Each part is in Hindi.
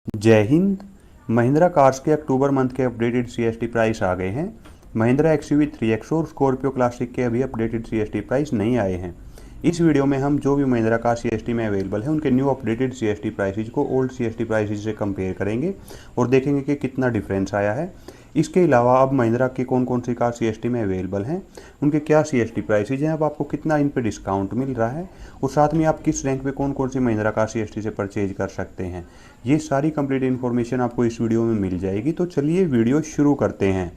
जय हिंद। महिंद्रा कार्स के अक्टूबर मंथ के अपडेटेड सीएसटी प्राइस आ गए हैं। महिंद्रा एक्सयूवी 3X और स्कॉर्पियो क्लासिक के अभी अपडेटेड सीएसटी प्राइस नहीं आए हैं। इस वीडियो में हम जो भी महिंद्रा कार सीएसटी में अवेलेबल है उनके न्यू अपडेटेड सीएसटी प्राइसेज को ओल्ड सीएसटी प्राइसेज से कंपेयर करेंगे और देखेंगे कि कितना डिफरेंस आया है। इसके अलावा अब महिंद्रा की कौन कौन सी कार सीएसटी में अवेलेबल हैं, उनके क्या सीएसटी प्राइसेज हैं, अब आपको कितना इन पे डिस्काउंट मिल रहा है और साथ में आप किस रैंक पे कौन कौन सी महिंद्रा कार सीएसटी से परचेज कर सकते हैं। ये सारी कंप्लीट इन्फॉर्मेशन आपको इस वीडियो में मिल जाएगी। तो चलिए वीडियो शुरू करते हैं।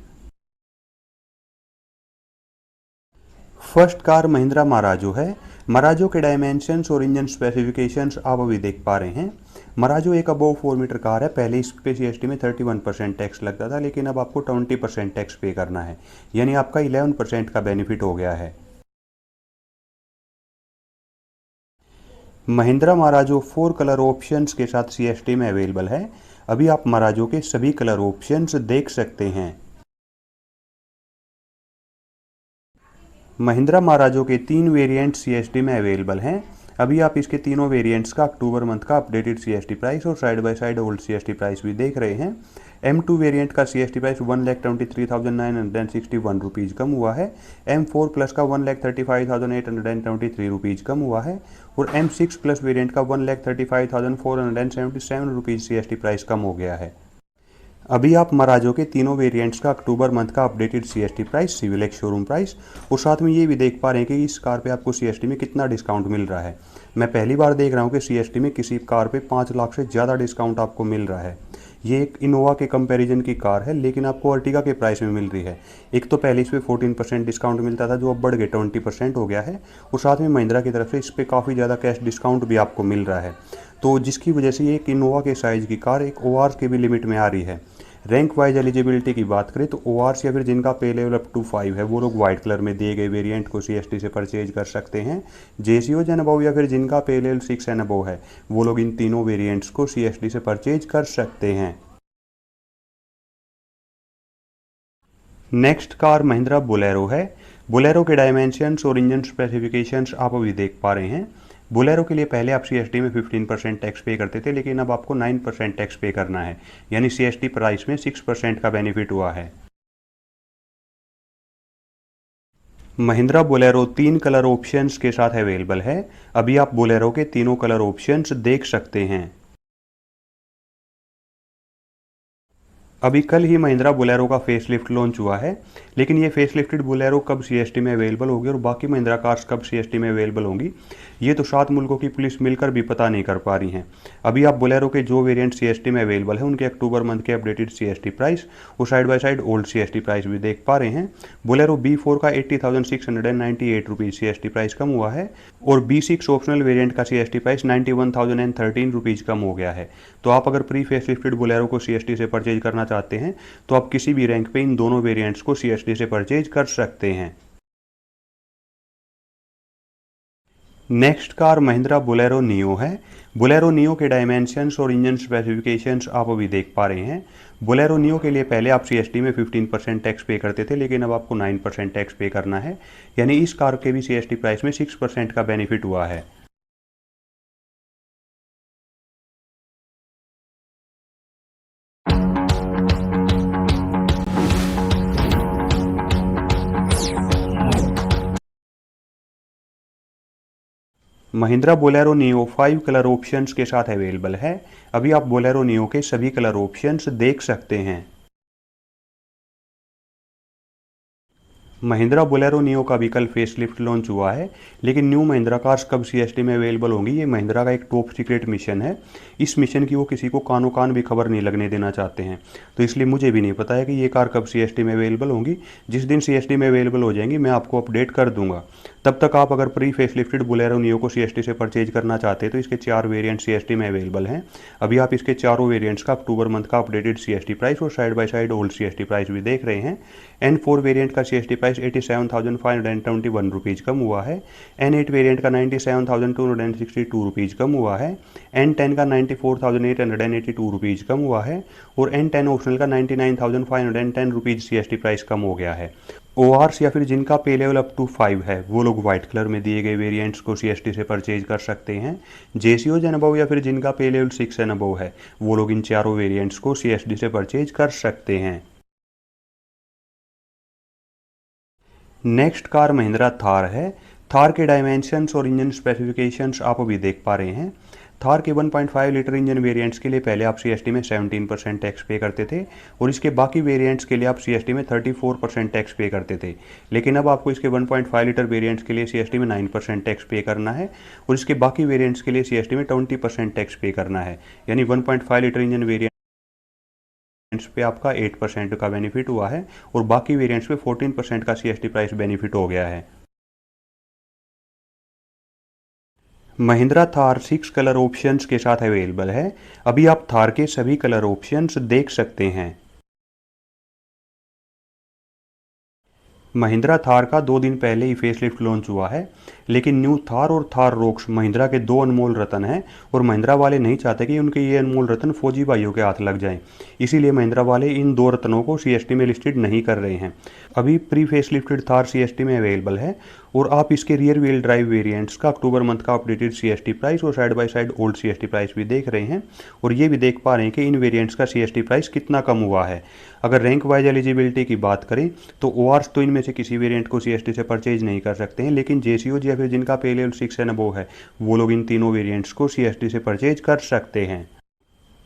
फर्स्ट कार महिंद्रा मराजो है। मराजो के डायमेंशंस और इंजन स्पेसिफिकेशंस आप अभी देख पा रहे हैं। मराजो एक अबोव 4 मीटर कार है। पहले इस पे सीएसटी में 31% टैक्स लगता था, लेकिन अब आपको 20% टैक्स पे करना है, यानी आपका 11% का बेनिफिट हो गया है। महिंद्रा मराजो 4 कलर ऑप्शंस के साथ सीएसटी में अवेलेबल है। अभी आप मराजो के सभी कलर ऑप्शंस देख सकते हैं। महिंद्रा मराजो के 3 वेरिएंट सीएसटी में अवेलेबल हैं। अभी आप इसके तीनों वेरिएंट्स का अक्टूबर मंथ का अपडेटेड सीएसटी प्राइस और side by side old CST price भी देख रहे हैं। M2 वेरिएंट का सीएसटी प्राइस 1,23,961 रुपीज़ कम हुआ है। M4 प्लस का 1,35,823 रुपीज़ कम हुआ है और M6 प्लस वेरिएंट का 1,35,477 रुपीज़ सीएसटी प्राइस कम हो गया है। अभी आप मराजो के तीनों वेरिएंट्स का अक्टूबर मंथ का updated CST price, civil ex showroom price और साथ में ये भी देख पा रहे हैं कि इस कार पे आपको सीएसटी में कितना डिस्काउंट मिल रहा है। मैं पहली बार देख रहा हूँ कि सीएसटी में किसी कार पे 5 लाख से ज़्यादा डिस्काउंट आपको मिल रहा है। ये एक इनोवा के कंपैरिजन की कार है, लेकिन आपको अर्टिगा के प्राइस में मिल रही है। एक तो पहले इस पर 14% डिस्काउंट मिलता था, जो अब बढ़ के 20% हो गया है और साथ में महिंद्रा की तरफ से इस पर काफ़ी ज़्यादा कैश डिस्काउंट भी आपको मिल रहा है, तो जिसकी वजह से ये एक इनोवा के साइज़ की कार एक ओआर के भी लिमिट में आ रही है। रैंक वाइज एलिजिबिलिटी की बात करें तो ओआरस या फिर जिनका पे लेवल अप टू 5 है वो लोग व्हाइट कलर में दिए गए वेरिएंट को सीएसटी से परचेज कर सकते हैं। जेसीओ एंड अबव या फिर जिनका पे लेवल 6 एंड अबव है वो लोग इन तीनों वेरिएंट्स को सीएसटी से परचेज कर सकते हैं। नेक्स्ट कार महिंद्रा बोलेरो है। बोलेरो के डायमेंशंस और इंजन स्पेसिफिकेशंस आप अभी देख पा रहे हैं। बोलेरो के लिए पहले आप सीएसटी में 15% टैक्स पे करते थे, लेकिन अब आपको 9% टैक्स पे करना है, यानी सीएसटी प्राइस में 6% का बेनिफिट हुआ है। महिंद्रा बोलेरो 3 कलर ऑप्शंस के साथ अवेलेबल है। अभी आप बोलेरो के तीनों कलर ऑप्शंस देख सकते हैं। अभी कल ही महिंद्रा बोलेरो का फेसलिफ्ट लॉन्च हुआ है, लेकिन ये फेसलिफ्टेड बोलेरो कब सीएसटी में अवेलेबल होगी और बाकी महिंद्रा कार्स कब सीएसटी में अवेलेबल होंगी, ये तो 7 मुल्कों की पुलिस मिलकर भी पता नहीं कर पा रही हैं। अभी आप बोलेरो के जो वेरिएंट सीएसटी में अवेलेबल है उनके अक्टूबर मंथ के अपडेटेड सीएसटी प्राइस और side by side old CST price भी देख पा रहे हैं। बोलेरो B4 का 80,698 रुपीज़ सीएसटी प्राइस कम हुआ है और B6 ऑप्शनल वेरिएंट का सीएसटी प्राइस 91,013 रुपीज़ कम हो गया है। तो आप अगर प्री फेसलिफ्टेड बोलेरो को सीएसटी से परचेज करना चाहते हैं तो आप किसी भी रैंक पे इन दोनों वेरिएंट्स को सीएसटी से परचेज कर सकते हैं। Next car Mahindra Bolero neo है। बोलेरो नियो के डायमेंशंस और इंजन स्पेसिफिकेशंस आप अभी देख पा रहे हैं। बोलेरो नियो के लिए पहले आप सीएसटी में 15% टैक्स पे करते थे, लेकिन अब आपको 9% टैक्स पे करना है, यानी इस कार के भी सीएसटी प्राइस में 6% का बेनिफिट हुआ है। Mahindra Bolero neo 5 colour options के साथ अवेलेबल है। अभी आप बोलेरो नियो के सभी कलर ऑप्शंस देख सकते हैं। महिंद्रा बोलेरो नियो का भी कल फेसलिफ्ट लॉन्च हुआ है, लेकिन न्यू महिंद्रा कार्स कब सीएसटी में अवेलेबल होंगी ये महिंद्रा का एक टॉप सीक्रेट मिशन है। इस मिशन की वो किसी को कानो कान भी खबर नहीं लगने देना चाहते हैं, तो इसलिए मुझे भी नहीं पता है कि ये कार कब सीएसटी में अवेलेबल होंगी। जिस दिन सीएसटी में अवेलेबल हो जाएंगी मैं आपको अपडेट कर दूंगा। तब तक आप अगर प्री फेसलिफ्टेड बोलेरो नियो को सीएसटी से परचेज करना चाहते हैं तो इसके 4 वेरिएंट सीएसटी में अवेलेबल हैं। अभी आप इसके चारों वेरिएंट्स का अक्टूबर मंथ का अपडेटेड सीएसटी प्राइस और side by side old CST price भी देख रहे हैं। N4 वेरिएंट का सीएसटी प्राइस प्राइस 87,521 रुपीज़ कम हुआ है। N8 वेरिएंट का 97,262 रुपीज़ कम हुआ है। N10 का 94,882 रुपीज़ कम हुआ है और N10 ऑप्शनल का 99,510 रुपीज़ CST प्राइस कम हो गया है। ORs या फिर जिनका पे लेवल अप टू 5 है वो लोग व्हाइट कलर में दिए गए वेरिएंट्स को CST से परचेज कर सकते हैं। JCOs एंड अबव या फिर जिनका पे लेवल 6 एंड अबव है वो लोग इन चारों वेरिएंट्स को CST से परचेज कर सकते हैं। नेक्स्ट कार महिंद्रा थार है। थार के डायमेंशंस और इंजन स्पेसिफिकेशंस आप अभी देख पा रहे हैं। थार के 1.5 लीटर इंजन वेरिएंट्स के लिए पहले आप CST में 17% टैक्स पे करते थे और इसके बाकी वेरिएंट्स के लिए आप CST में 34% टैक्स पे करते थे। लेकिन अब आपको इसके 1.5 लीटर वेरिएंट्स के लिए CST में 9% टैक्स पे करना है और इसके बाकी वेरिएंट्स के लिए CST में 20% टैक्स पे करना है। यानी 1.5 लीटर इंजन वेरिएंट्स पे आपका 8% का बेनिफिट हुआ है और बाकी वेरिएंट्स पे 14% का CST प्राइस बेनिफिट हो गया है। महिंद्रा थार 6 कलर ऑप्शंस के साथ अवेलेबल है। अभी आप थार के सभी कलर ऑप्शंस देख सकते हैं। महिंद्रा थार का 2 दिन पहले ही फेसलिफ्ट लॉन्च हुआ है, लेकिन न्यू थार और थार रोक्स महिंद्रा के 2 अनमोल रत्न हैं और महिंद्रा वाले नहीं चाहते कि उनके ये अनमोल रत्न फौजी भाइयों के हाथ लग जाएं। इसीलिए महिंद्रा वाले इन 2 रत्नों को CST में लिस्टेड नहीं कर रहे हैं। अभी प्री फेसलिफ्टेड थार CST में अवेलेबल है और आप इसके रियर व्हील ड्राइव वेरिएंट्स का अक्टूबर मंथ का अपडेटेड CST प्राइस और side by side old CST price भी देख रहे हैं और ये भी देख पा रहे हैं कि इन वेरिएंट्स का CST प्राइस कितना कम हुआ है। अगर रैंक वाइज एलिजिबिलिटी की बात करें तो ORs तो इनमें से किसी वेरिएंट को CST से परचेज नहीं कर सकते हैं, लेकिन JCOs या फिर जिनका पे लेवल 6 एंड अबव है वो लोग इन तीनों वेरिएंट्स को CST से परचेज कर सकते हैं।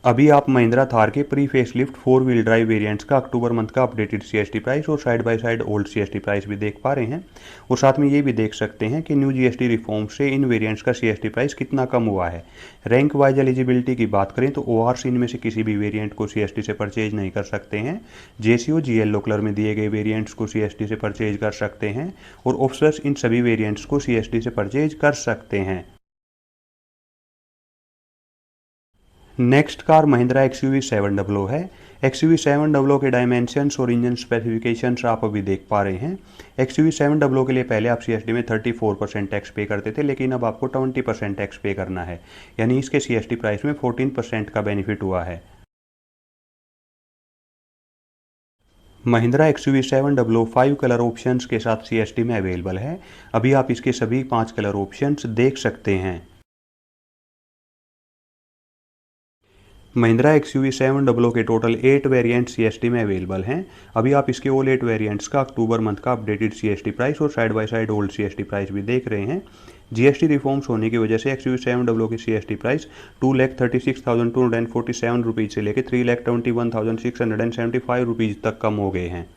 अभी आप महिंद्रा थार के pre facelift 4 wheel drive variants का अक्टूबर मंथ का अपडेटेड CST प्राइस और side by side old CST price भी देख पा रहे हैं और साथ में ये भी देख सकते हैं कि न्यू GST रिफॉर्म से इन वेरिएंट्स का CST प्राइस कितना कम हुआ है। रैंक वाइज एलिजिबिलिटी की बात करें तो ORs इनमें से किसी भी वेरिएंट को CST से परचेज नहीं कर सकते हैं। JCO येलो कलर में दिए गए वेरिएंट्स को CST से परचेज कर सकते हैं और ऑफिसर्स इन सभी वेरिएंट्स को CST से परचेज कर सकते हैं। नेक्स्ट कार महिंद्रा XUV 700 है। XUV 700 के डायमेंशंस और इंजन स्पेसिफिकेशंस आप अभी देख पा रहे हैं। XUV 700 के लिए पहले आप CST में 34% टैक्स पे करते थे, लेकिन अब आपको 20% टैक्स पे करना है, यानी इसके CST प्राइस में 14% का बेनिफिट हुआ है। महिंद्रा XUV 700 5 कलर ऑप्शंस के साथ CST में अवेलेबल है। अभी आप इसके सभी 5 कलर ऑप्शंस देख सकते हैं। महिंद्रा XUV 700 के टोटल 8 वेरिएंट CST में अवेलेबल हैं। अभी आप इसके ऑल 8 वेरिएंट्स का अक्टूबर मंथ का अपडेटेड CST प्राइस और side by side old CST price भी देख रहे हैं। GST रिफॉर्म्स होने की वजह से XUV 700 की CST प्राइस 2,36,247 रुपीज़ से लेकर 3,21,675 रुपीज़ तक कम हो गए हैं।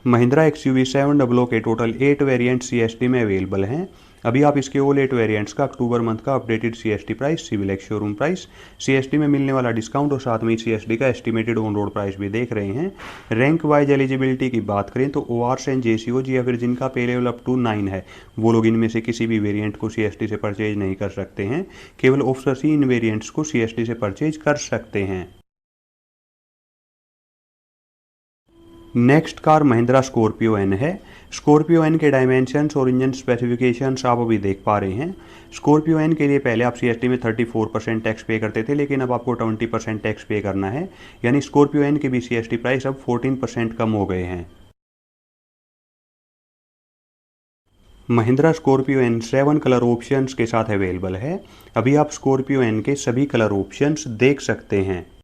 महिंद्रा XUV 700 के टोटल 8 वेरिएंट CST में अवेलेबल हैं। अभी आप इसके ऑल 8 वेरिएंट्स का अक्टूबर मंथ का updated CST price, civil ex showroom price, CST में मिलने वाला डिस्काउंट और साथ में CST का एस्टिमेटेड ऑन रोड प्राइस भी देख रहे हैं। रैंक वाइज एलिजिबिलिटी की बात करें तो ORs एंड JCOs या फिर जिनका पे लेवल अप टू 9 है वो लोग इनमें से किसी भी वेरिएंट को CST से परचेज नहीं कर सकते हैं। केवल ऑफिसर्स ही इन वेरिएंट्स को CST से परचेज कर सकते हैं। Next car Mahindra Scorpio N है। स्कॉर्पियो एन के डायमेंशंस और इंजन स्पेसिफिकेशंस आप अभी देख पा रहे हैं। स्कॉर्पियो एन के लिए पहले आप CST में 34% टैक्स पे करते थे, लेकिन अब आपको 20% टैक्स पे करना है, यानी स्कॉर्पियो एन के भी CST प्राइस अब 14% कम हो गए हैं। Mahindra Scorpio N 7 colour options के साथ अवेलेबल है। अभी आप स्कॉर्पियो एन के सभी कलर ऑप्शंस देख सकते हैं।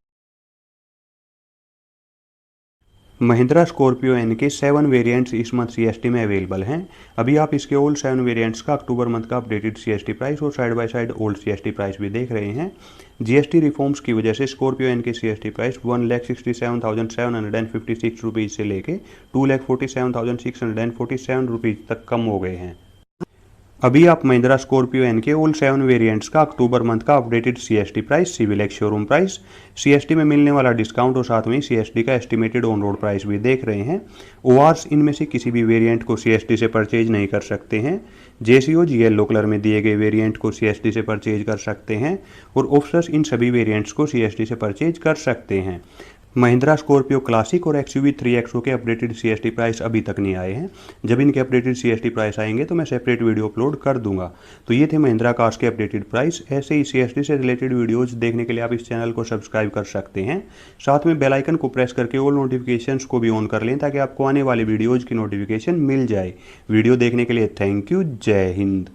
महिंद्रा स्कॉर्पियो एन के 7 वेरिएंट्स इस मंथ CST में अवेलेबल हैं। अभी आप इसके ओल्ड 7 वेरिएंट्स का अक्टूबर मंथ का अपडेटेड CST प्राइस और side by side old CST price भी देख रहे हैं। GST रिफॉर्म्स की वजह से स्कॉर्पियो एन के CST प्राइस 1,67,756 रुपीज़ से लेके 2,47,647 रुपीज़ तक कम हो गए हैं। अभी आप महिंद्रा स्कॉर्पियो एन के ऑल 7 वेरिएंट्स का अक्टूबर मंथ का updated CST price, civil ex showroom price, CST में मिलने वाला डिस्काउंट और साथ में CST का एस्टिमेटेड ऑन रोड प्राइस भी देख रहे हैं। ORs इनमें से किसी भी वेरिएंट को CST से परचेज नहीं कर सकते हैं। JCOs येलो कलर में दिए गए वेरिएंट को CST से परचेज कर सकते हैं और ऑफिसर्स इन सभी वेरिएंट्स को CST से परचेज कर सकते हैं। महिंद्रा स्कॉर्पियो क्लासिक और XUV 3XO के अपडेटेड CST प्राइस अभी तक नहीं आए हैं। जब इनके अपडेटेड CST प्राइस आएंगे तो मैं सेपरेट वीडियो अपलोड कर दूंगा। तो ये थे महिंद्रा कार्स के अपडेटेड प्राइस। ऐसे ही CST से रिलेटेड वीडियोज देखने के लिए आप इस चैनल को सब्सक्राइब कर सकते हैं। साथ में बेल आइकन को प्रेस करके ऑल नोटिफिकेशंस को भी ऑन कर लें ताकि आपको आने वाली वीडियोज़ की नोटिफिकेशन मिल जाए। वीडियो देखने के लिए थैंक यू। जय हिंद।